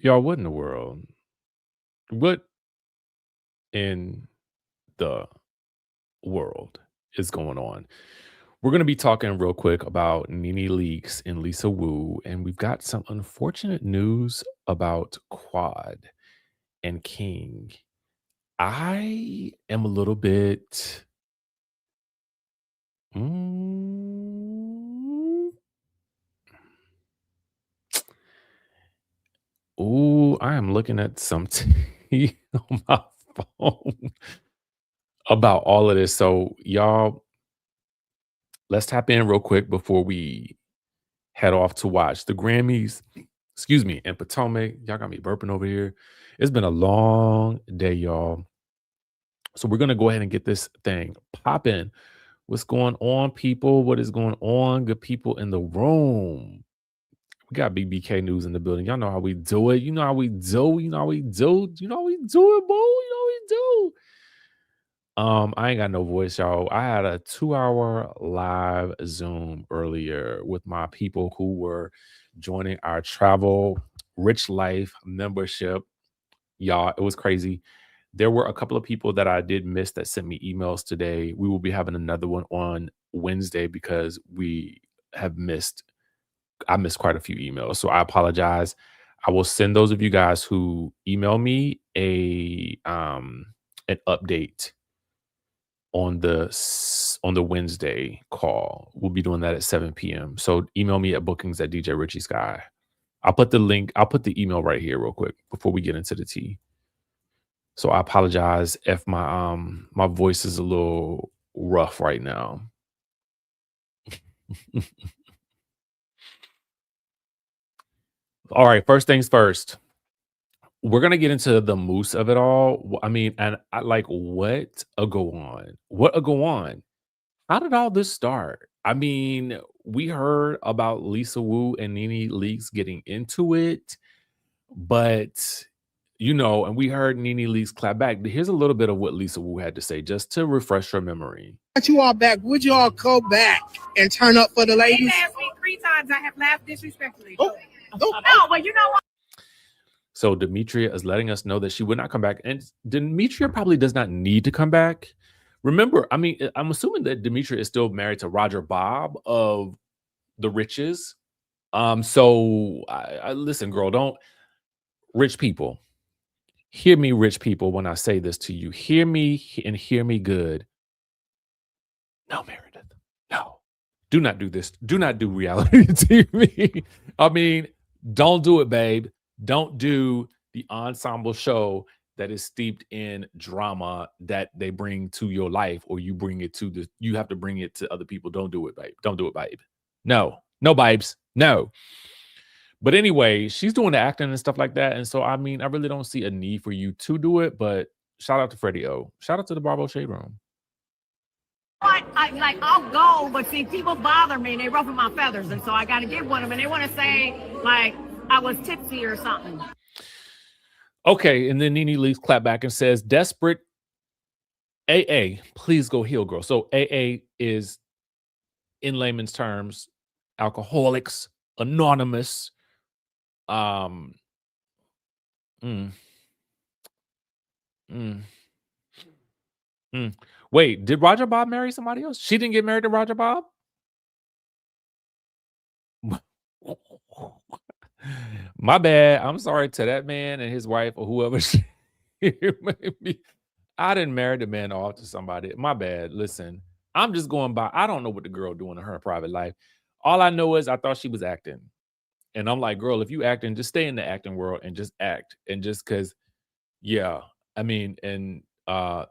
Y'all, what in the world? What in the world is going on? We're going to be talking real quick about Nene Leakes and Lisa Wu, and we've got some unfortunate news about Quad and King. I am a little bit. Mm, I am looking at some tea on my phone about all of this. So, y'all, let's tap in real quick before we head off to watch the Grammys. Excuse me, in Potomac. Y'all got me burping over here. It's been a long day, y'all. So we're gonna go ahead and get this thing popping. What's going on, people? What is going on? Good people in the room. We got BBK News in the building. Y'all know how we do it. You know how we do. You know how we do. You know how we do it, boo. You know how we do. I ain't got no voice, y'all. I had a 2-hour live Zoom earlier with my people who were joining our travel rich life membership. Y'all, it was crazy. There were a couple of people that I did miss that sent me emails today. We will be having another one on Wednesday because I missed quite a few emails. So I apologize. I will send those of you guys who email me an update on the Wednesday call. We'll be doing that at 7 p.m. So email me at bookings at DJ Richie Skye. I'll put the email right here real quick before we get into the tea. So I apologize if my voice is a little rough right now. All right, first things first. We're gonna get into the moose of it all. I mean, and I like what a go on. What a go on. How did all this start? I mean, we heard about Lisa Wu and Nene Leakes getting into it, but and we heard Nene Leakes clap back. Here's a little bit of what Lisa Wu had to say, just to refresh your memory. You all back. Would you all go back and turn up for the ladies? They asked me 3 times. I have laughed disrespectfully. No, but you know what? So Demetria is letting us know that she would not come back, and Demetria probably does not need to come back. Remember, I mean, I'm assuming that Demetria is still married to Roger Bob of the Riches. So I listen, girl, don't rich people. Hear me, rich people, when I say this to you. Hear me and hear me good. No, Meredith. No. Do not do this. Do not do reality TV. I mean, don't do it, babe. Don't do the ensemble show that is steeped in drama that they bring to your life, or you have to bring it to other people. Don't do it, babe. Don't do it, babe. No, babes. No. But anyway, she's doing the acting and stuff like that. And so, I mean, I really don't see a need for you to do it, but shout out to Freddie O. Shout out to the Barbo Shade Room. I'll go, but see, people bother me and they ruffle my feathers. And so I got to get one of them. And they want to say, like, I was tipsy or something. Okay. And then Nene Leakes clap back and says, desperate AA, please go heal, girl. So AA is, in layman's terms, Alcoholics Anonymous. Wait, did Roger Bob marry somebody else? She didn't get married to Roger Bob? My bad. I'm sorry to that man and his wife or whoever may be. I didn't marry the man off to somebody. My bad. Listen, I'm just going by. I don't know what the girl doing in her private life. All I know is I thought she was acting. And I'm like, girl, if you acting, just stay in the acting world and just act. And just because, yeah, I mean, and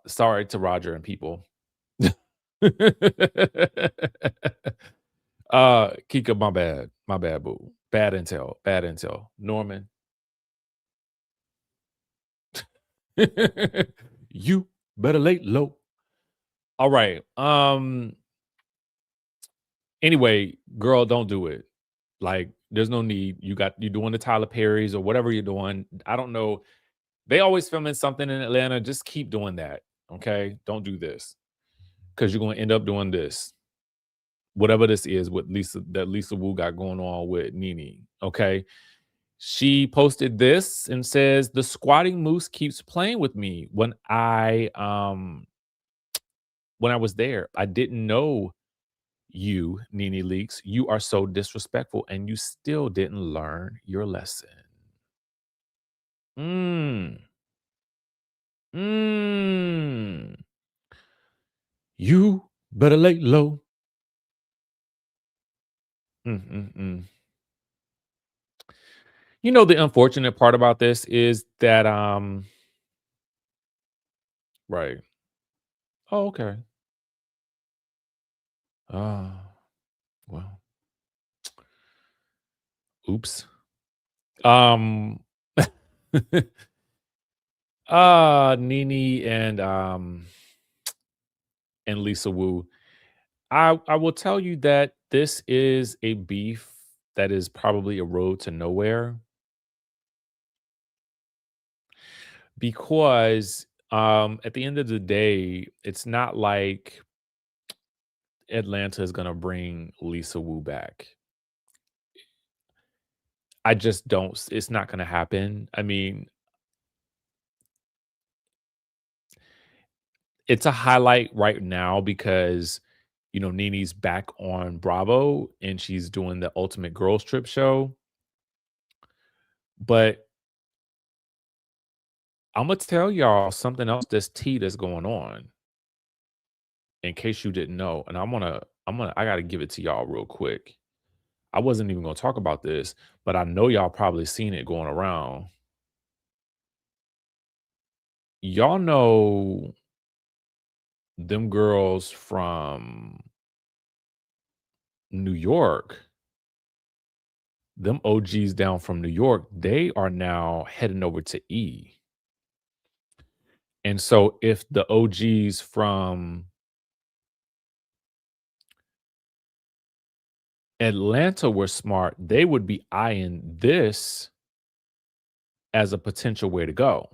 sorry to Roger and people. Kika, my bad, boo. Bad intel. Norman. You better lay low. All right. Anyway, girl, don't do it. Like, there's no need. You're doing the Tyler Perry's or whatever you're doing. I don't know. They always filming something in Atlanta. Just keep doing that. Okay. Don't do this. Because you're going to end up doing this. Whatever this is with Lisa Wu got going on with Nene. Okay. She posted this and says, "The squatting moose keeps playing with me when I was there. I didn't know you, Nene Leaks. You are so disrespectful and you still didn't learn your lesson." Mm. Mm. You better lay low. Mm. You know, the unfortunate part about this is that, right. Oh, okay. Ah, well, oops. Um, Nene and Lisa Wu. I will tell you that this is a beef that is probably a road to nowhere because, at the end of the day, it's not like Atlanta is gonna bring Lisa Wu back. I just don't it's not gonna happen. I mean, it's a highlight right now because, Nene's back on Bravo and she's doing the Ultimate Girls Trip show, but Imma tell y'all something else that's tea that's going on in case you didn't know, and I gotta give it to y'all real quick. I wasn't even gonna talk about this, but I know y'all probably seen it going around. Y'all know them girls from New York, them OGs down from New York, they are now heading over to E. And so if the OGs from Atlanta were smart, they would be eyeing this as a potential way to go.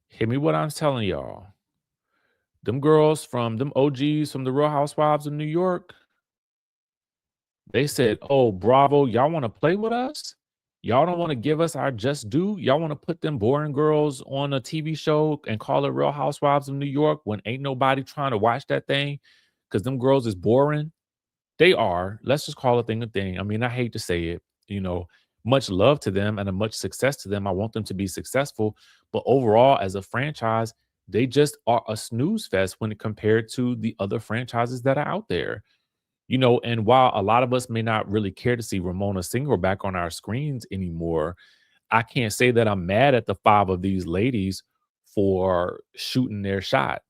Hear me what I'm telling y'all. Them girls from them OGs from the Real Housewives of New York, they said, "Oh, Bravo, y'all want to play with us? Y'all don't want to give us our just due? Y'all want to put them boring girls on a TV show and call it Real Housewives of New York when ain't nobody trying to watch that thing because them girls is boring?" They are. Let's just call a thing a thing. I mean, I hate to say it, you know, much love to them and a much success to them. I want them to be successful. But overall, as a franchise, they just are a snooze fest when compared to the other franchises that are out there. And while a lot of us may not really care to see Ramona Singer back on our screens anymore, I can't say that I'm mad at the five of these ladies for shooting their shot.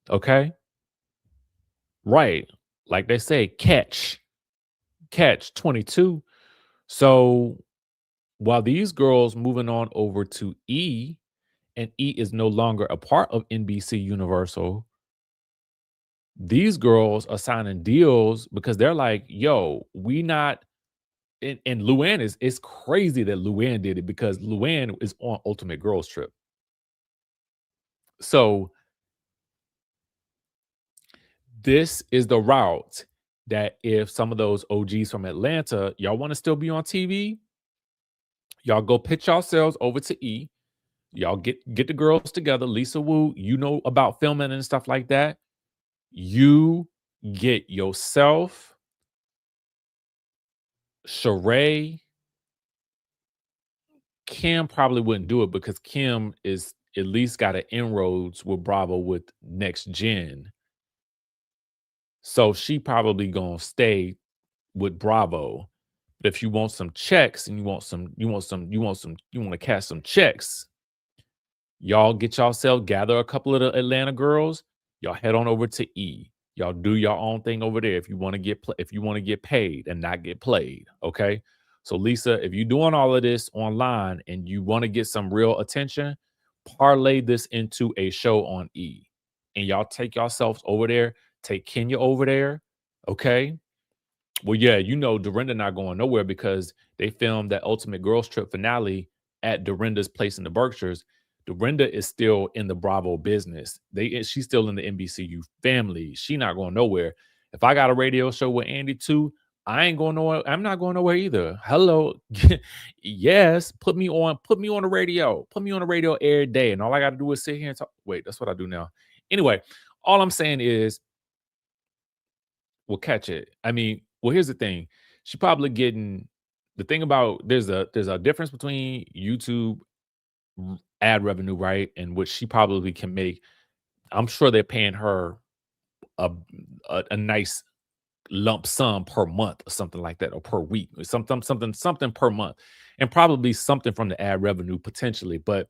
Okay. Right. Like they say, catch 22. So while these girls moving on over to E, and E is no longer a part of NBC Universal, these girls are signing deals because they're like, yo, we not and Luann is it's crazy that Luann did it because Luann is on Ultimate Girls Trip. So this is the route that if some of those OGs from Atlanta, y'all want to still be on TV, y'all go pitch yourselves over to E. Y'all get the girls together. Lisa Wu, you know about filming and stuff like that. You get yourself, Sheree. Kim probably wouldn't do it because Kim is at least got an inroads with Bravo with Next Gen. So she probably gonna stay with Bravo. But if you want some checks and you want to cash some checks, y'all get yourself gather a couple of the Atlanta girls. Y'all head on over to E. Y'all do your own thing over there if you want to if you want to get paid and not get played. Okay. So Lisa, if you're doing all of this online and you want to get some real attention, parlay this into a show on E. And y'all take yourselves over there. Take Kenya over there. Okay. Well, yeah, Dorinda not going nowhere because they filmed that Ultimate Girls Trip finale at Dorinda's place in the Berkshires. Dorinda is still in the Bravo business. She's still in the NBCU family. She not going nowhere. If I got a radio show with Andy too, I ain't going nowhere. I'm not going nowhere either. Hello. Yes, put me on the radio. Put me on the radio every day. And all I gotta do is sit here and talk. Wait, that's what I do now. Anyway, all I'm saying is we'll catch it. I mean, well, here's the thing. She probably getting the thing about there's a difference between YouTube ad revenue, right? And what she probably can make. I'm sure they're paying her a a nice lump sum per month or something like that, or per week, or something per month, and probably something from the ad revenue potentially. But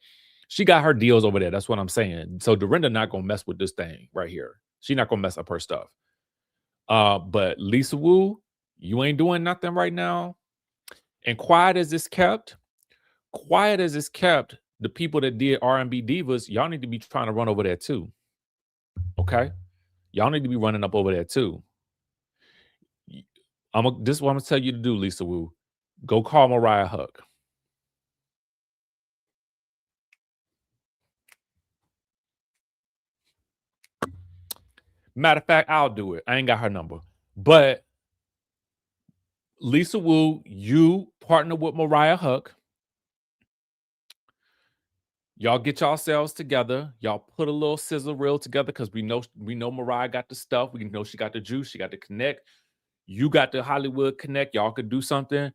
she got her deals over there. That's what I'm saying. So Dorinda not gonna mess with this thing right here. She not gonna mess up her stuff. But Lisa Wu, you ain't doing nothing right now. And quiet as it's kept, the people that did R&B Divas, y'all need to be trying to run over there too. Okay? Y'all need to be running up over there too. This is what I'm gonna tell you to do, Lisa Wu. Go call Mariah Huck. Matter of fact, I'll do it. I ain't got her number. But Lisa Wu, you partner with Mariah Huck. Y'all get yourselves together. Y'all put a little sizzle reel together because we know Mariah got the stuff. We know she got the juice. She got the connect. You got the Hollywood connect. Y'all could do something.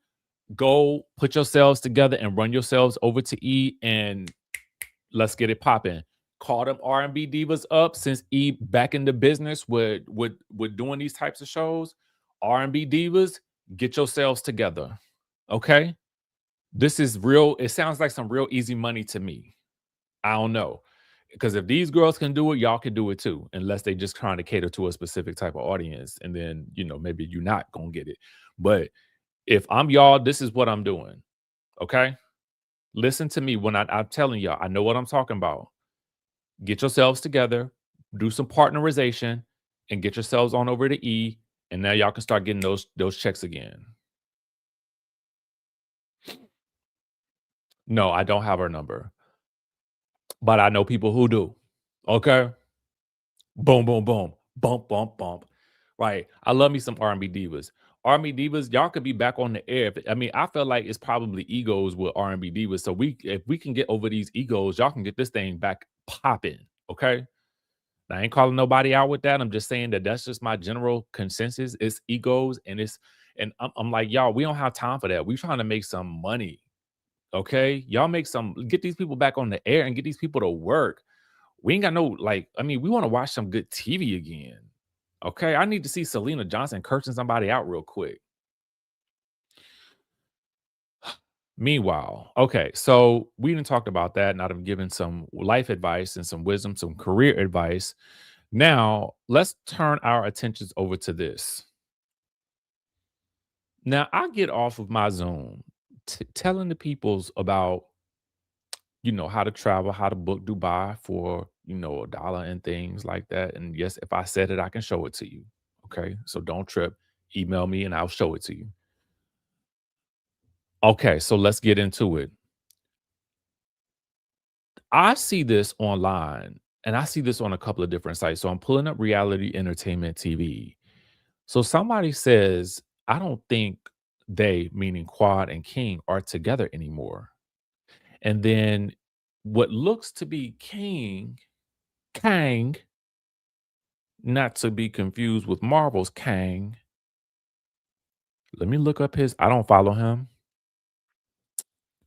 Go put yourselves together and run yourselves over to E and let's get it popping. Call them R&B divas up since E back in the business with doing these types of shows. R&B divas, get yourselves together. Okay? This is real. It sounds like some real easy money to me. I don't know. Because if these girls can do it, y'all can do it too, unless they just trying to cater to a specific type of audience. And then, maybe you're not going to get it. But if I'm y'all, this is what I'm doing. Okay? Listen to me when I'm telling y'all, I know what I'm talking about. Get yourselves together, do some partnerization, and get yourselves on over to E. And now y'all can start getting those checks again. No, I don't have her number. But I know people who do. Okay? Boom, boom, boom. Bump, bump, bump. Right. I love me some R&B divas. R&B divas, y'all could be back on the air. I feel like it's probably egos with R&B divas. So if we can get over these egos, y'all can get this thing back popping. Okay. I ain't calling nobody out with that. I'm just saying that's just my general consensus. It's egos and I'm like, y'all, we don't have time for that. We trying to make some money. Okay. Y'all get these people back on the air and get these people to work. We ain't got we want to watch some good TV again. Okay, I need to see Selena Johnson cursing somebody out real quick. Meanwhile, okay, so we didn't talk about that, and I've given some life advice and some wisdom, some career advice. Now, let's turn our attentions over to this. Now, I get off of my Zoom telling the peoples about how to travel, how to book Dubai for, $1 and things like that. And yes, if I said it, I can show it to you. Okay. So don't trip. Email me and I'll show it to you. Okay. So let's get into it. I see this online and I see this on a couple of different sites. So I'm pulling up Reality Entertainment TV. So somebody says, I don't think they, meaning Quad and King, are together anymore. And then what looks to be Kang, not to be confused with Marvel's Kang. Let me look up I don't follow him.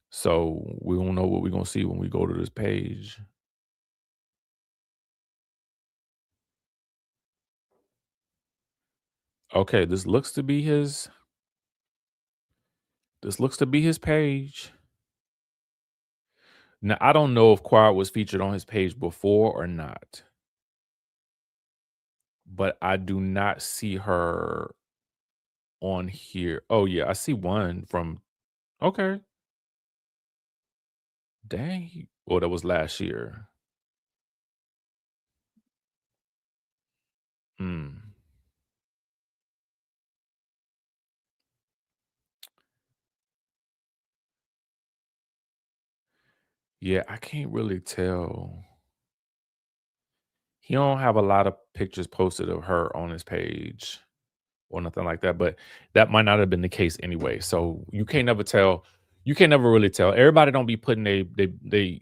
So we don't know what we're going to see when we go to this page. Okay, this looks to be his page. Now, I don't know if Quad was featured on his page before or not. But I do not see her on here. Oh, yeah, I see one from okay. Dang. Oh, that was last year. Hmm. Yeah, I can't really tell. He don't have a lot of pictures posted of her on his page. or nothing like that. But that might not have been the case anyway. So you can't never tell. You can't never really tell. Everybody don't be putting they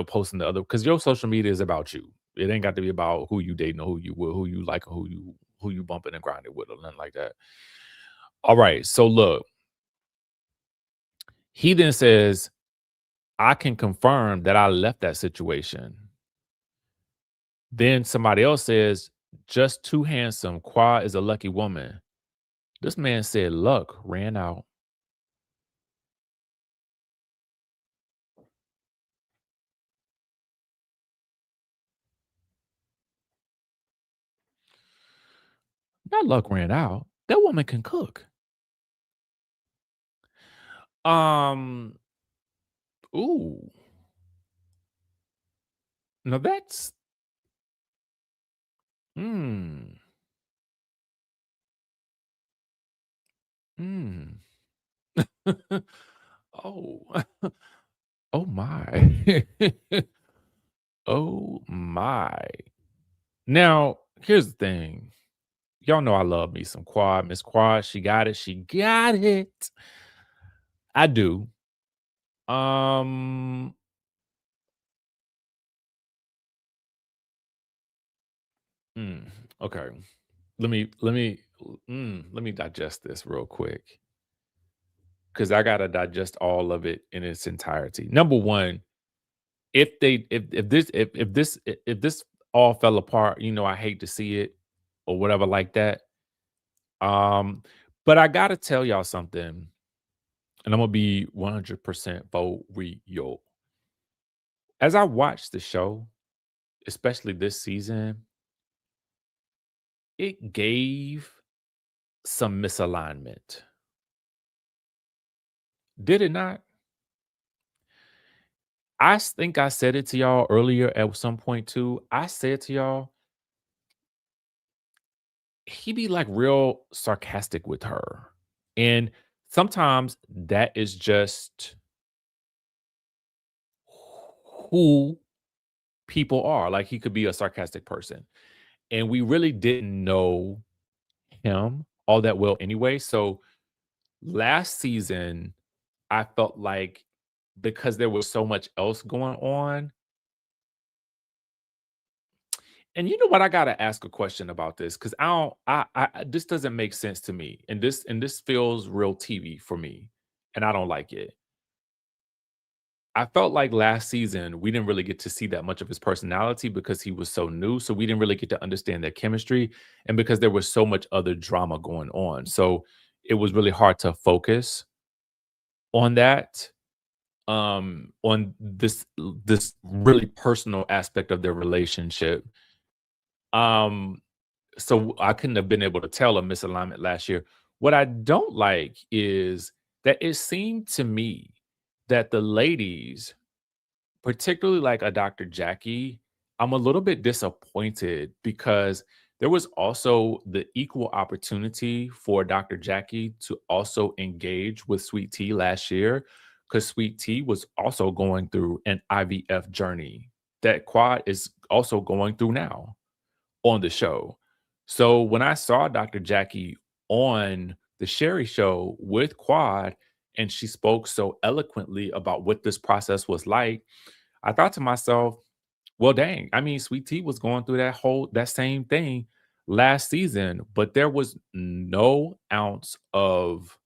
posting the other because your social media is about you. It ain't got to be about who you dating or who you like or who you bumping and grinding with or nothing like that. All right. So look, he then says, I can confirm that I left that situation. Then somebody else says, just too handsome. Qua is a lucky woman. This man said luck ran out. Not luck ran out. That woman can cook. Um, ooh. Now that's mm, mm. Oh. Oh my. Oh my. Now, here's the thing. Y'all know I love me some Quad. Miss Quad, she got it. She got it. I do. Um, mm, okay. Let me digest this real quick because I gotta digest all of it in its entirety. Number one, if this all fell apart, I hate to see it or whatever like that. Um, but I gotta tell y'all something, and I'm gonna be 100% for real. As I watched the show, especially this season, it gave some misalignment. Did it not? Think I said it to y'all earlier at some point too. I said to y'all, he be like real sarcastic with her. And sometimes that is just who people are. Like he could be a sarcastic person. And we really didn't know him all that well anyway. So last season, I felt like because there was so much else going on. And you know what? I gotta ask a question about this because I don't. This doesn't make sense to me, and this feels real TV for me, and I don't like it. I felt like last season we didn't really get to see that much of his personality because he was so new, so we didn't really get to understand their chemistry, and because there was so much other drama going on, so it was really hard to focus on that. On this really personal aspect of their relationship. Um, so I couldn't have been able to tell a misalignment last year. What I don't like is that it seemed to me that the ladies, particularly like a Dr. Jackie, I'm a little bit disappointed because there was also the equal opportunity for Dr. Jackie to also engage with Sweet Tea last year because Sweet Tea was also going through an IVF journey that Quad is also going through now on the show. So when I saw Dr. Jackie on the Sherry show with Quad and she spoke so eloquently about what this process was like, I thought to myself, well, dang, I mean, Sweet Tea was going through that same thing last season, but there was no ounce of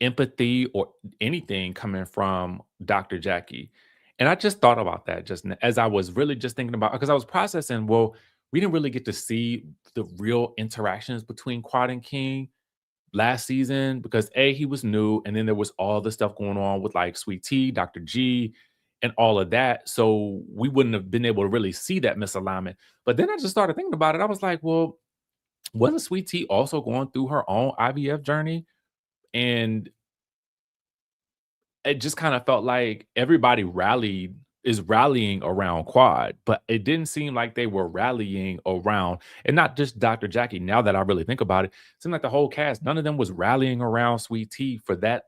empathy or anything coming from Dr. Jackie. And I just thought about that as I was really just thinking about because I was processing, well, we didn't really get to see the real interactions between Quad and King last season because he was new, and then there was all the stuff going on with like Sweet Tea, Dr. G, and all of that. So we wouldn't have been able to really see that misalignment. But then I just started thinking about it. I was like, well, wasn't Sweet Tea also going through her own IVF journey? And it just kind of felt like everybody is rallying around Quad, but it didn't seem like they were rallying around, and not just Dr. Jackie. Now that I really think about it, it seemed like the whole cast, none of them was rallying around Sweet Tea for that.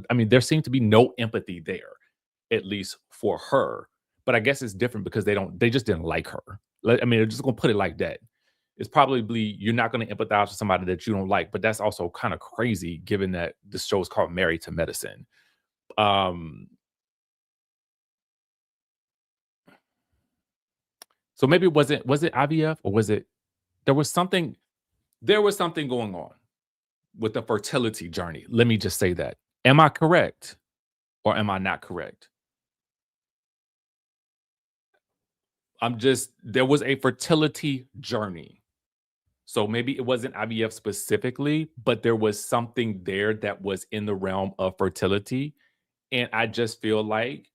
I mean, there seemed to be no empathy there, at least for her. But I guess it's different because they just didn't like her. I mean, they're just gonna put it like that. it's probably you're not gonna empathize with somebody that you don't like, but that's also kinda crazy given that the show is called Married to Medicine. Um, so maybe was it IVF or was it there was something there was something going on with the fertility journey. Let me just say that. Am I correct or am I not correct? I'm just there was a fertility journey. So maybe it wasn't IVF specifically, but there was something there that was in the realm of fertility. And I just feel like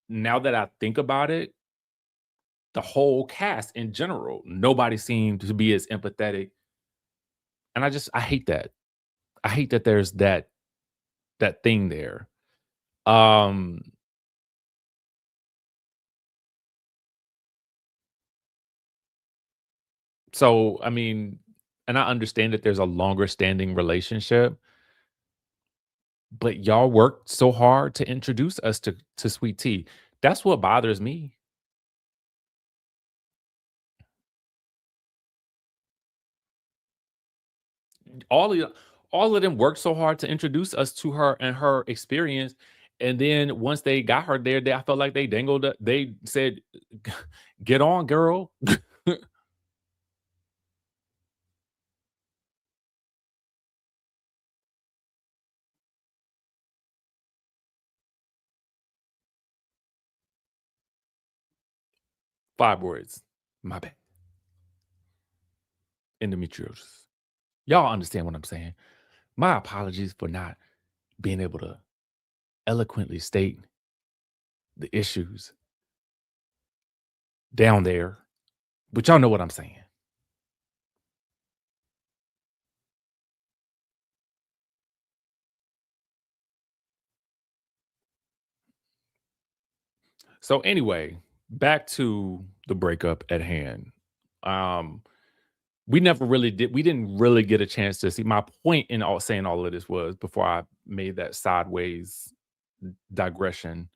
now that I think about it, the whole cast in general, nobody seemed to be as empathetic. And I hate that. I hate that there's that thing there. Um, so I mean, and I understand that there's a longer standing relationship, but y'all worked so hard to introduce us to Sweet Tea. That's what bothers me. All of y all of them worked so hard to introduce us to her and her experience, and then once they got her there, they I felt like they dangled a they said, "Get on, girl." Fibroids. My bad. Endometriosis. Y'all understand what I'm saying. My apologies for not being able to eloquently state the issues down there, but y'all know what I'm saying. So anyway, back to the breakup at hand. Um, we didn't really get a chance to see my point in all saying all of this was before I made that sideways digression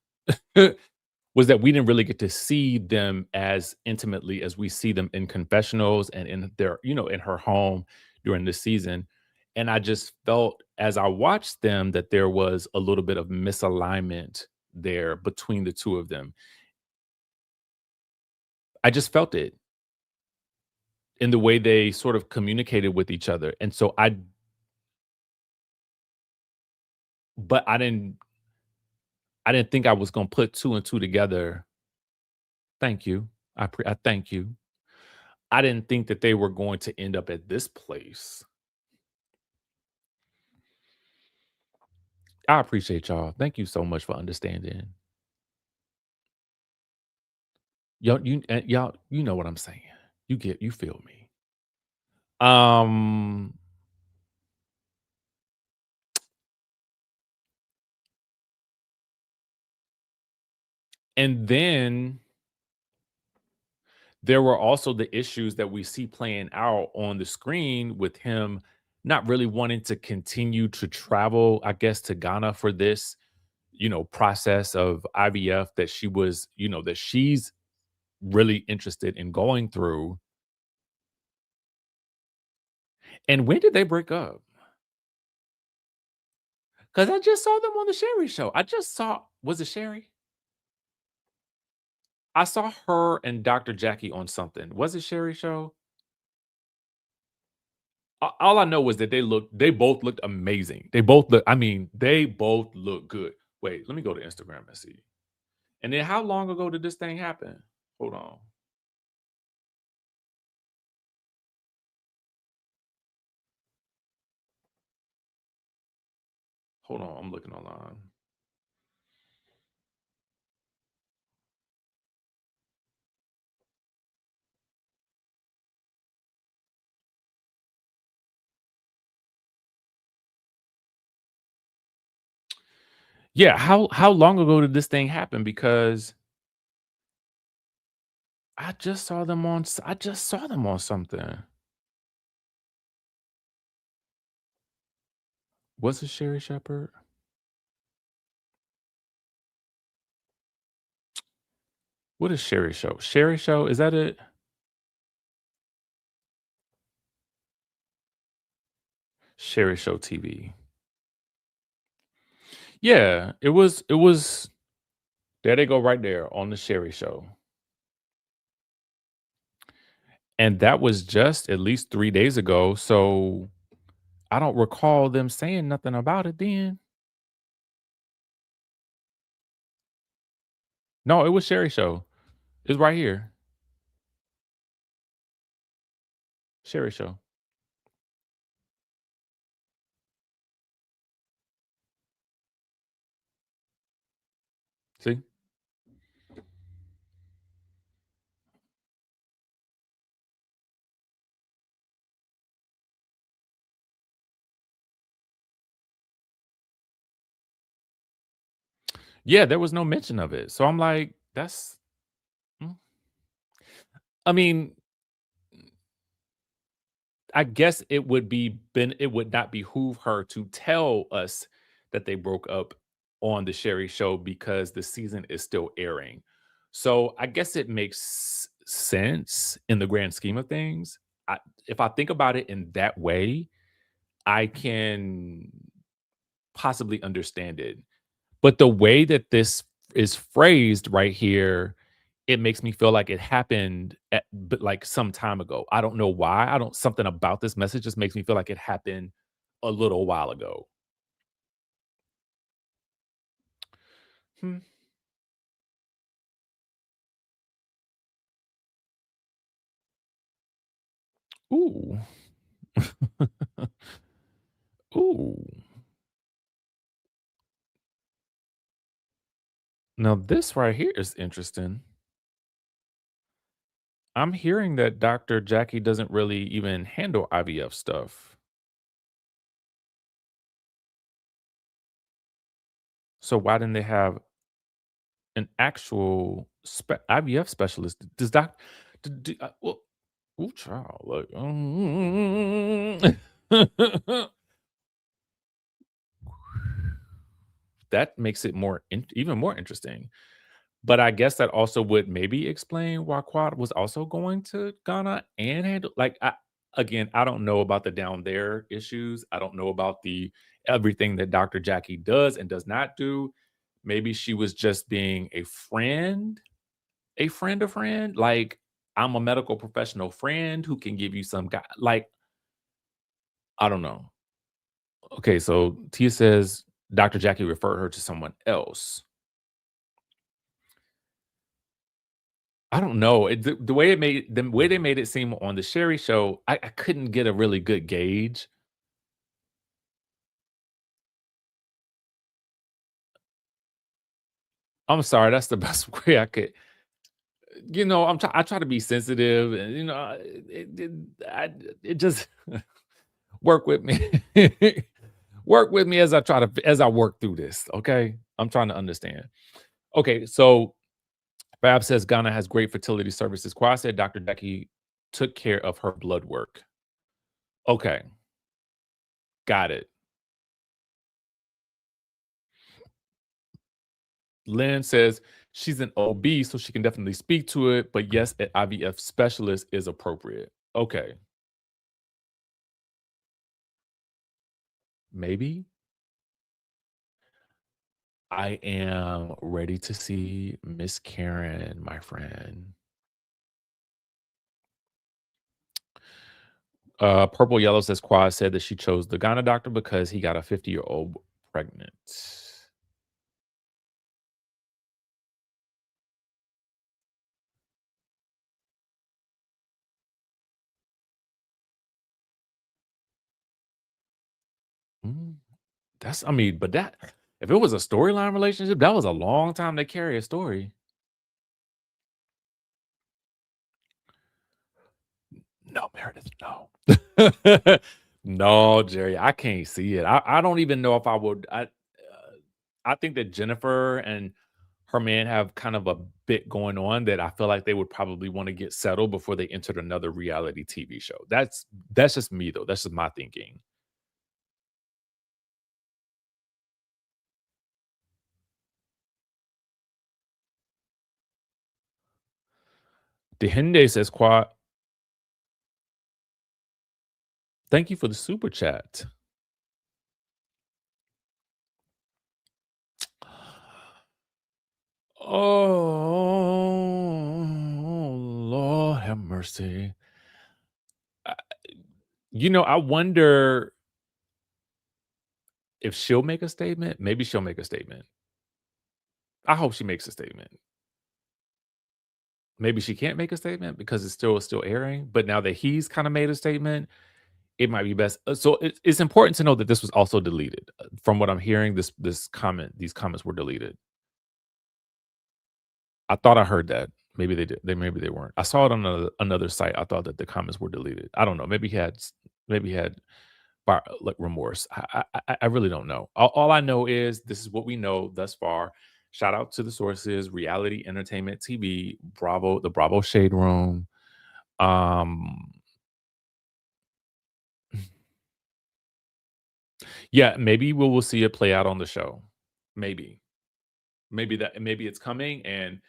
was that we didn't really get to see them as intimately as we see them in confessionals and in their, in her home during this season. And I just felt as I watched them that there was a little bit of misalignment there between the two of them. I just felt it in the way they sort of communicated with each other. And so but I didn't think I was gonna put 2 and 2 together. Thank you. I thank you. I didn't think that they were going to end up at this place. I appreciate y'all. Thank you so much for understanding. Y'all, you know what I'm saying. You feel me. Um, and then there were also the issues that we see playing out on the screen with him not really wanting to continue to travel, I guess, to Ghana for this, process of IVF that she was, that she's really interested in going through. And when did they break up? Because I just saw them on the Sherry show. I just saw, was it Sherry? I saw her and Dr. Jackie on something. Was it Sherry show? All I know was that they both looked amazing. They both look good. Wait, let me go to Instagram and see. And then how long ago did this thing happen? Hold on. Hold on. I'm looking online. Yeah, how long ago did this thing happen? Because I just saw them on something. Was it Sherry Shepherd? What is Sherry Show? Sherry Show, is that it? Sherry Show TV. Yeah, it was there they go right there on the Sherry Show. And that was just at least 3 days ago, so I don't recall them saying nothing about it then. No, it was Sherry Show. It's right here. Sherry Show. See? Yeah, there was no mention of it. So I'm like, that's mm. I mean, I guess it would not behoove her to tell us that they broke up on the Sherry Show because the season is still airing. So I guess it makes sense in the grand scheme of things. I, if I think about it in that way, I can possibly understand it. But the way that this is phrased right here, it makes me feel like it happened but like some time ago. I don't know why. I don't something about this message just makes me feel like it happened a little while ago. Hmm. Ooh. Ooh. Now this right here is interesting. I'm hearing that Dr. Jackie doesn't really even handle IVF stuff. So why didn't they have an actual IVF specialist? Does doc well, ooh, child, like, that makes it even more interesting. But I guess that also would maybe explain why Quad was also going to Ghana and handle again, I don't know about the down there issues. I don't know about the everything that Dr. Jackie does and does not do. Maybe she was just being a friend. Like, I'm a medical professional friend who can give you some guy. Like, I don't know. Okay, so Tia says Dr. Jackie referred her to someone else. I don't know. The way they made it seem on the Sherry Show, I couldn't get a really good gauge. I'm sorry, that's the best way I could. I try to be sensitive, and it just work with me, work with me as I work through this. Okay, I'm trying to understand. Okay, so Fab says Ghana has great fertility services. Qua said Dr. Jackie took care of her blood work. Okay, got it. Lynn says she's an OB, so she can definitely speak to it. But yes, an IVF specialist is appropriate. Okay, maybe I am ready to see Miss Karen, my friend. Purple Yellow says Quad said that she chose the Ghana doctor because he got a 50-year-old pregnant. Mm, I mean, but that if it was a storyline relationship, that was a long time to carry a story. No, Meredith, no. No, Jerry, I can't see it. I don't even know if I would. I think that Jennifer and her man have kind of a bit going on that I feel like they would probably want to get settled before they entered another reality TV show. That's just me though. That's just my thinking. Dehende says, "Quad, thank you for the super chat." Oh, Lord have mercy. I I wonder if she'll make a statement. Maybe she'll make a statement. I hope she makes a statement. Maybe she can't make a statement because it's still airing, but now that he's kinda made a statement, it might be best so it's important to know that this was also deleted. From what I'm hearing, these comments were deleted. I thought I heard that. Maybe they did. Maybe they weren't. I saw it on another site. I thought that the comments were deleted. I don't know. Maybe he had like remorse. I really don't know. All I know is this is what we know thus far. Shout out to the sources: Reality Entertainment TV, Bravo, the Bravo Shade Room. Um, yeah, maybe we'll see it play out on the show. Maybe, maybe it's coming, and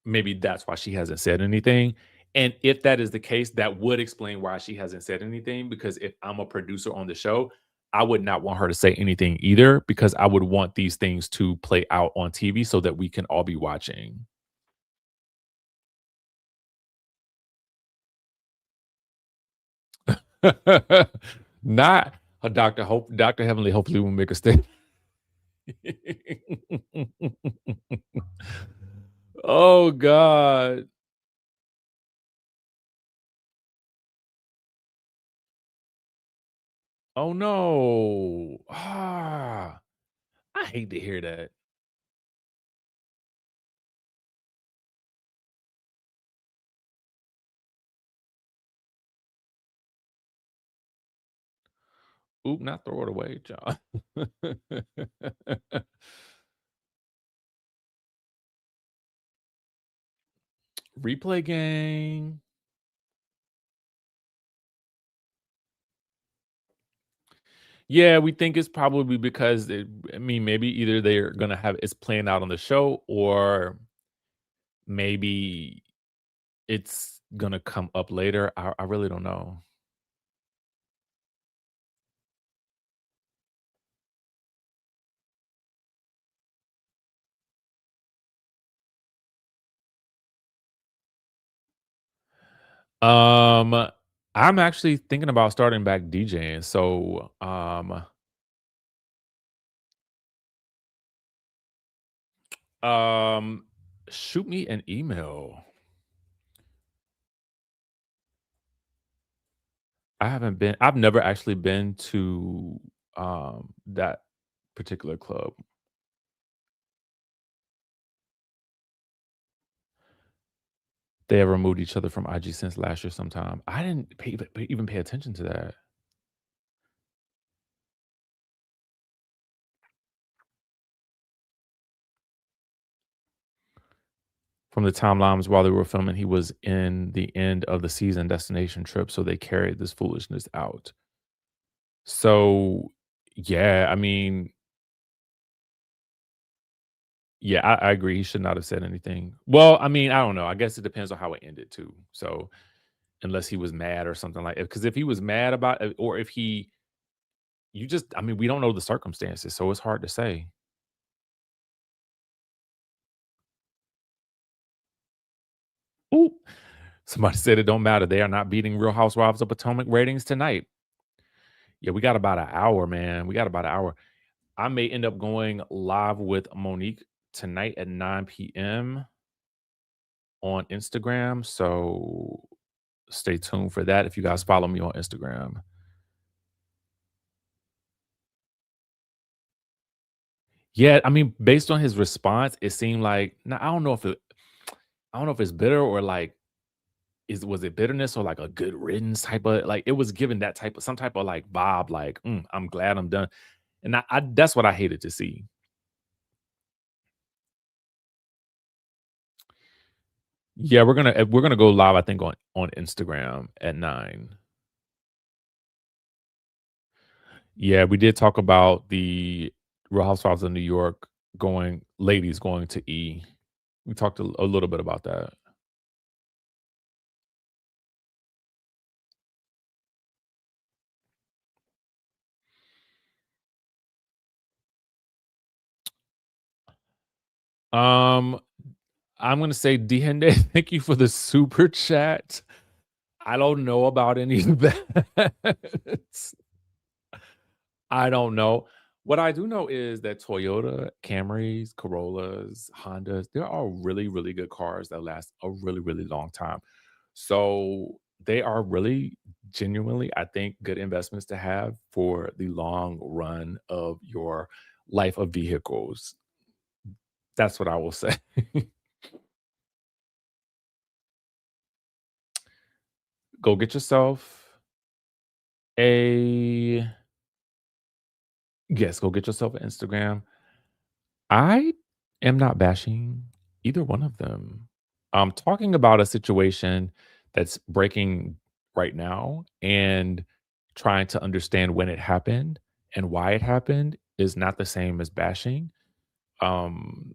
maybe that's why she hasn't said anything. And if that is the case, that would explain why she hasn't said anything. Because if I'm a producer on the show, I would not want her to say anything either, because I would want these things to play out on TV so that we can all be watching. Not a Dr. Heavenly hopefully will make a statement. Oh God. Oh no. Ah, I hate to hear that. Oop, not throw it away, John. Replay gang. Yeah, we think it's probably because I mean, maybe either they're gonna have it's playing out on the show, or maybe it's gonna come up later. I really don't know. Um, I'm actually thinking about starting back DJing. So, um, shoot me an email. I've never actually been to that particular club. They have removed each other from IG since last year sometime. I didn't even pay attention to that. From the timelines while they were filming, he was in the end of the season destination trip, so they carried this foolishness out. So, yeah, I mean, yeah, I agree. He should not have said anything. Well, I mean, I don't know. I guess it depends on how it ended too. So, unless he was mad or something like, because if he was mad about it, or if he, you just, I mean, we don't know the circumstances, so it's hard to say. Ooh, somebody said it don't matter. They are not beating Real Housewives of Potomac ratings tonight. Yeah, we got about an hour, man. We got about an hour. I may end up going live with Monique tonight at 9 p.m. on Instagram. So stay tuned for that if you guys follow me on Instagram. Yeah, I mean, based on his response, it seemed like now I don't know if it's bitter or like was it bitterness or like a good riddance type of like it was given that type of some type of like vibe, like I'm glad I'm done. And I that's what I hated to see. Yeah, we're gonna go live, I think, on Instagram at 9. Yeah, we did talk about the Real Housewives of New York ladies going to E. We talked a little bit about that. Um, I'm gonna say Dihende, thank you for the super chat. I don't know about any of that. I don't know. What I do know is that Toyota Camrys, Corollas, Hondas, they're all really, really good cars that last a really, really long time. So they are really genuinely, I think, good investments to have for the long run of your life of vehicles. That's what I will say. Go get yourself a yes, go get yourself an Instagram. I am not bashing either one of them. I'm talking about a situation that's breaking right now and trying to understand when it happened and why it happened is not the same as bashing. Um,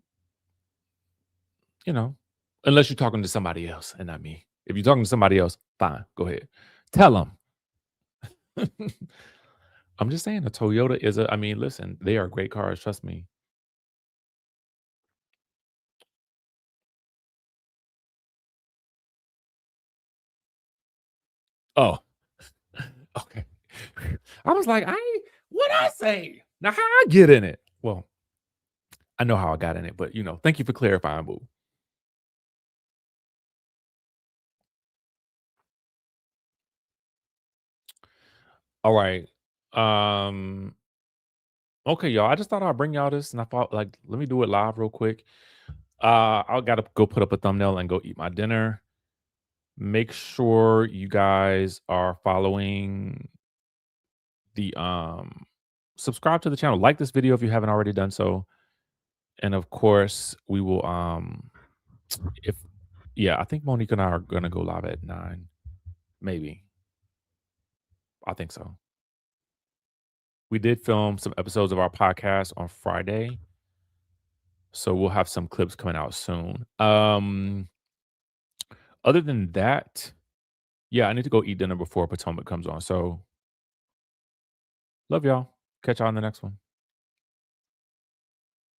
you know, unless you're talking to somebody else and not me. If you're talking to somebody else, fine, go ahead. Tell them. I'm just saying a Toyota is I mean, listen, they are great cars, trust me. Oh, okay. I was like, what I say? Now how I get in it? Well, I know how I got in it, but thank you for clarifying, boo. All right. Um, okay, y'all. I just thought I'd bring y'all this and I thought like let me do it live real quick. I gotta go put up a thumbnail and go eat my dinner. Make sure you guys are following the subscribe to the channel. Like this video if you haven't already done so. And of course, we will if yeah, I think Monique and I are gonna go live at 9. Maybe. I think so. We did film some episodes of our podcast on Friday, so we'll have some clips coming out soon. Other than that, yeah, I need to go eat dinner before Potomac comes on. So love y'all. Catch y'all on the next one.